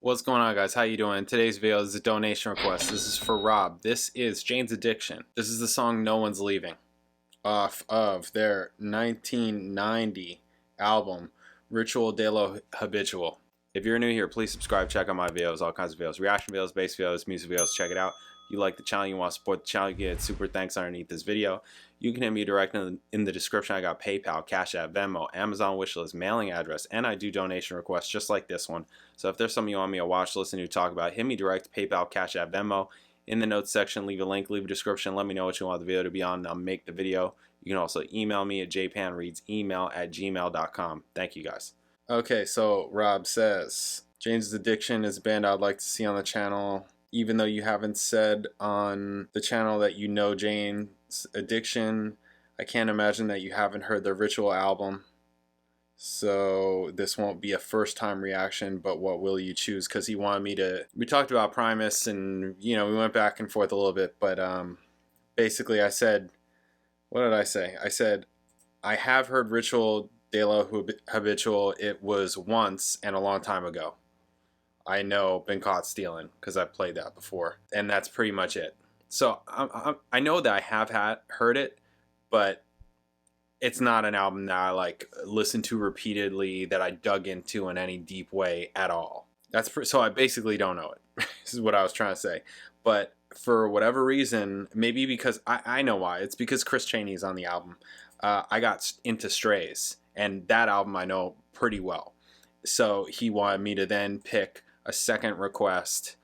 What's going on, guys? How you doing? Today's video is a donation request. This is for Rob. This is Jane's Addiction. This is the song No One's Leaving off of their 1990 album Ritual de lo Habitual. If you're new here, please subscribe, check out my videos, all kinds of videos, reaction videos, bass videos, music videos. Check it out. If you like the channel, you want to support the channel, you get super thanks underneath this video. You can hit me directly in the description. I got PayPal, Cash App, Venmo, Amazon wishlist, mailing address, and I do donation requests just like this one. So if there's something you want me to watch, listen to, talk about, hit me direct, PayPal, Cash App, Venmo. In the notes section, leave a link, leave a description, let me know what you want the video to be on, and I'll make the video. You can also email me at jpanreadsemail@gmail.com. Thank you, guys. Okay, so Rob says, Jane's Addiction is a band I'd like to see on the channel. Even though you haven't said on the channel that you know Jane's Addiction, I can't imagine that you haven't heard their Ritual album. So this won't be a first time reaction, but what will you choose? Because he wanted me to, we talked about Primus and, you know, we went back and forth a little bit, but basically I said, what did I say? I said, I have heard Ritual de lo Habitual. It was once and a long time ago. I know Been Caught Stealing because I've played that before, and that's pretty much it. So I know that I have heard it, but it's not an album that I like listen to repeatedly, that I dug into in any deep way at all. So I basically don't know it. This is what I was trying to say. But for whatever reason, maybe because I know why. It's because Chris Chaney's on the album. I got into Strays, and that album I know pretty well. So he wanted me to then pick a second request,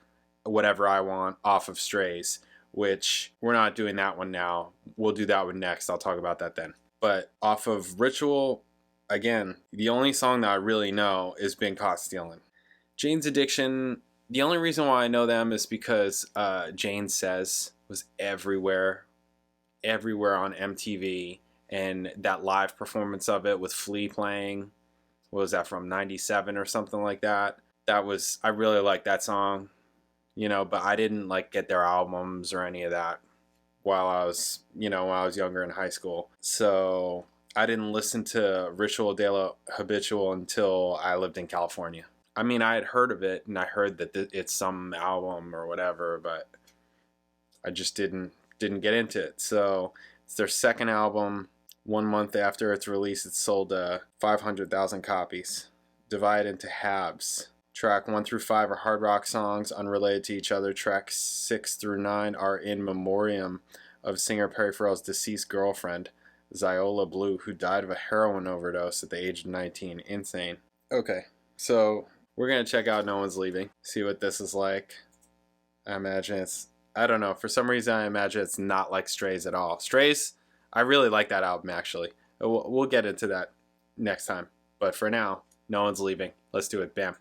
whatever I want, off of Strays, which we're not doing that one now. We'll do that one next. I'll talk about that then. But off of Ritual, again, the only song that I really know is Been Caught Stealing. Jane's Addiction, the only reason why I know them is because Jane Says was everywhere on MTV, and that live performance of it with Flea playing, what was that, from 97 or something like that? I really like that song, you know, but I didn't like get their albums or any of that while I was, you know, when I was younger in high school. So I didn't listen to Ritual de lo Habitual until I lived in California. I mean, I had heard of it and I heard that it's some album or whatever, but I just didn't get into it. So it's their second album. 1 month after its release, it sold 500,000 copies, divided into halves. Track 1 through 5 are hard rock songs unrelated to each other. Tracks 6 through 9 are in memoriam of singer Perry Farrell's deceased girlfriend, Ziola Blue, who died of a heroin overdose at the age of 19. Insane. Okay, so we're going to check out No One's Leaving, see what this is like. I imagine it's, I don't know, for some reason I imagine it's not like Strays at all. Strays, I really like that album, actually. We'll get into that next time. But for now, No One's Leaving. Let's do it. Bam.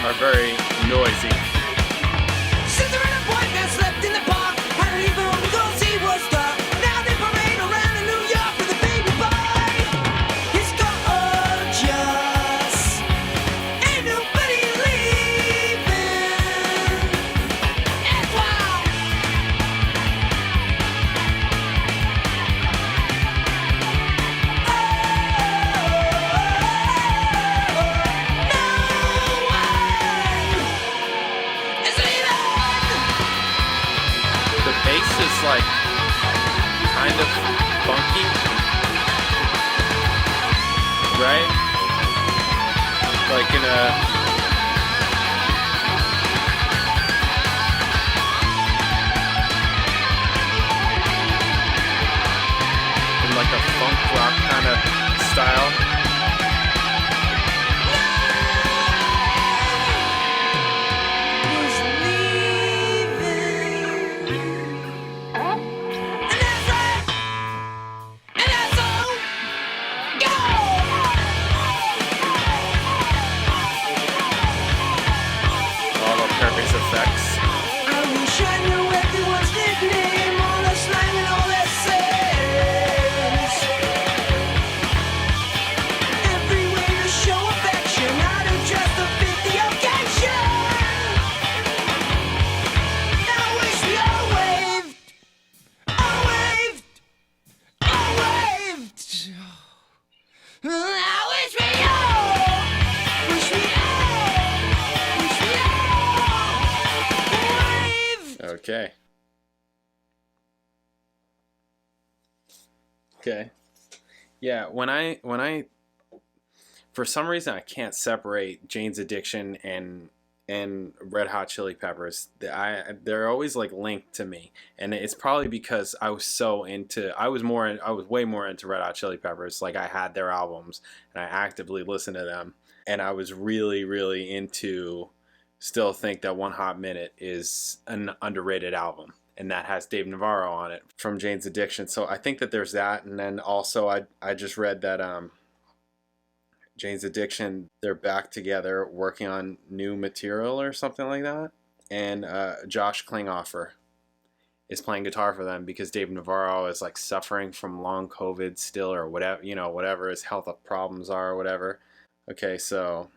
Are very noisy. is like kind of funky, right? Like in like a funk rock kind of style. Okay. Yeah, when I for some reason I can't separate Jane's Addiction and Red Hot Chili Peppers. They're always like linked to me, and it's probably because I was way more into Red Hot Chili Peppers. Like I had their albums and I actively listened to them, and I was really really into. Still think that One Hot Minute is an underrated album. And that has Dave Navarro on it from Jane's Addiction. So I think that there's that. And then also I just read that Jane's Addiction, they're back together working on new material or something like that. And Josh Klinghoffer is playing guitar for them because Dave Navarro is like suffering from long COVID still, or whatever, whatever his health problems are or whatever. Okay, so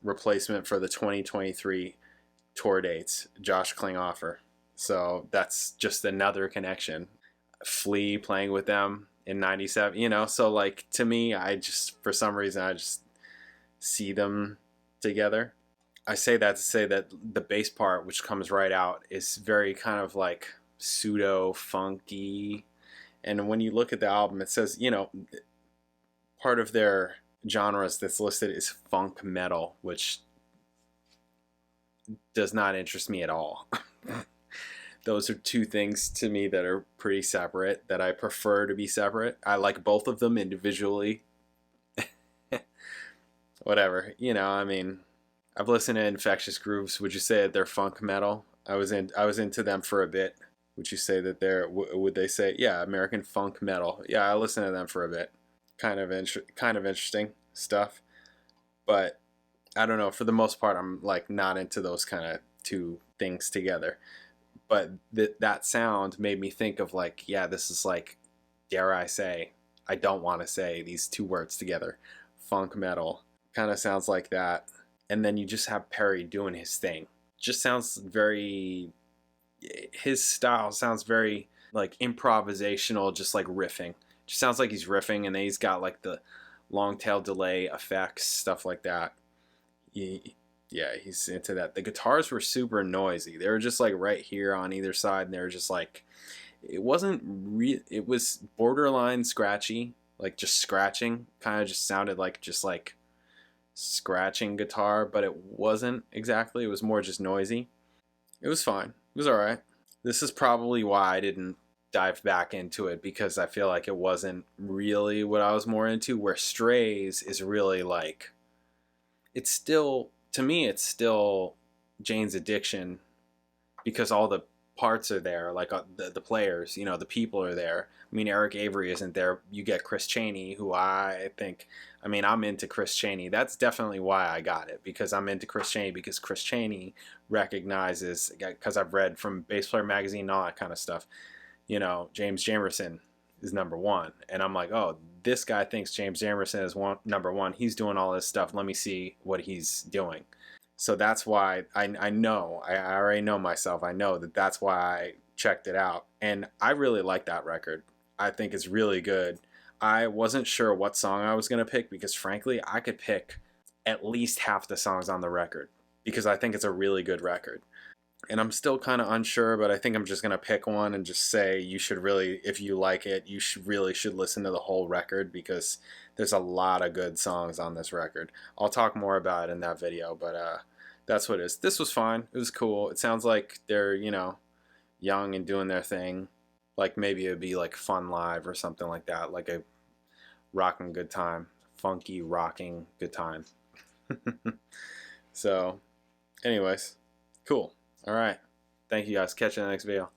replacement for the 2023 tour dates, Josh Klinghoffer. So that's just another connection. Flea playing with them in 97, so like to me, for some reason, I just see them together. I say that to say that the bass part, which comes right out, is very kind of like pseudo funky. And when you look at the album, it says, part of their genres that's listed is funk metal, which does not interest me at all. Those are two things to me that are pretty separate, that I prefer to be separate. I like both of them individually. Whatever, I've listened to Infectious Grooves. Would you say that they're funk metal? I was into them for a bit. Would you say that would they say, yeah, American funk metal? Yeah, I listened to them for a bit. Kind of interesting stuff. But I don't know, for the most part, I'm like not into those kind of two things together. But that sound made me think of like, yeah, this is like, dare I say, I don't want to say these two words together. Funk metal kind of sounds like that. And then you just have Perry doing his thing. Just sounds his style sounds very like improvisational, just like riffing. Just sounds like he's riffing, and then he's got like the long tail delay effects, stuff like that. Yeah, he's into that. The guitars were super noisy. They were just like right here on either side, and they were just like, it was borderline scratchy, like just scratching. Kind of just sounded like scratching guitar, but it wasn't exactly. It was more just noisy. It was fine. It was all right. This is probably why I didn't dive back into it, because I feel like it wasn't really what I was more into, where Strays is really like, it's still, to me, it's still Jane's Addiction, because all the parts are there, like the players, the people are there. I mean, Eric Avery isn't there. You get Chris Chaney, who I'm into Chris Chaney. That's definitely why I got it, because I'm into Chris Chaney, because Chris Chaney recognizes, because I've read from Bass Player Magazine and all that kind of stuff, James Jamerson is number one. And I'm like, oh, this guy thinks James Jamerson is number one. He's doing all this stuff. Let me see what he's doing. So that's why I already know myself. I know that's why I checked it out. And I really like that record. I think it's really good. I wasn't sure what song I was going to pick, because frankly, I could pick at least half the songs on the record, because I think it's a really good record. And I'm still kind of unsure, but I think I'm just going to pick one and just say you should really, if you like it, you should listen to the whole record, because there's a lot of good songs on this record. I'll talk more about it in that video, but that's what it is. This was fine. It was cool. It sounds like they're, you know, young and doing their thing. Like maybe it would be like Fun Live or something like that, like a rocking good time, funky rocking good time. So anyways, cool. All right. Thank you guys. Catch you in the next video.